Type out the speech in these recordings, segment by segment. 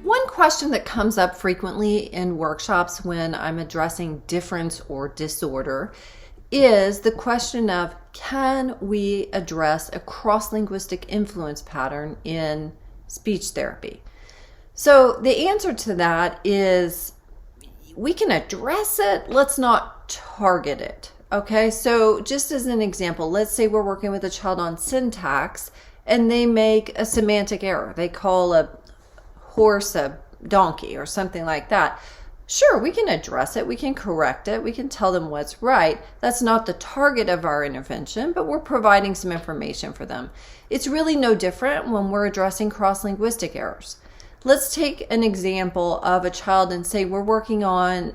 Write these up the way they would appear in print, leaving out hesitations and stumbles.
One question that comes up frequently in workshops when I'm addressing difference or disorder is the question of, can we address a cross-linguistic influence pattern in speech therapy? So the answer to that is we can address it, let's not target it. Okay, so just as an example, let's say we're working with a child on syntax and they make a semantic error. They call a horse a donkey or something like that. Sure, we can address it, we can correct it, we can tell them what's right. That's not the target of our intervention, but we're providing some information for them. It's really no different when we're addressing cross-linguistic errors. Let's take an example of a child and say we're working on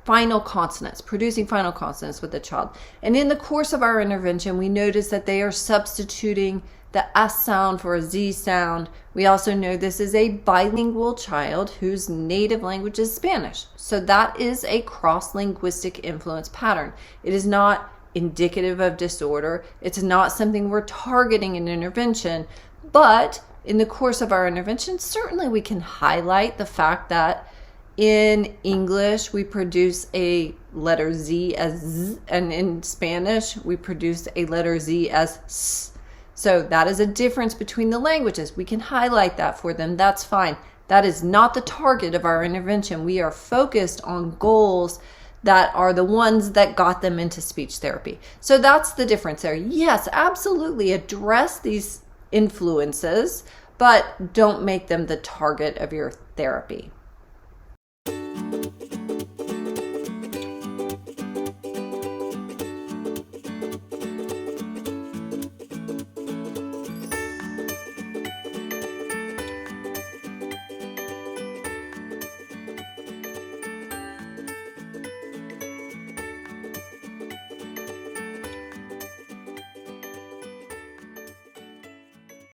final consonants, producing final consonants with a child. And in the course of our intervention, we notice that they are substituting the S sound for a Z sound. We also know this is a bilingual child whose native language is Spanish. So that is a cross-linguistic influence pattern. It is not indicative of disorder. It's not something we're targeting in intervention, but in the course of our intervention, certainly we can highlight the fact that in English we produce a letter Z as Z, and in Spanish we produce a letter Z as S. So that is a difference between the languages. We can highlight that for them. That's fine. That is not the target of our intervention. We are focused on goals that are the ones that got them into speech therapy. So that's the difference there. Yes, absolutely address these influences, but don't make them the target of your therapy.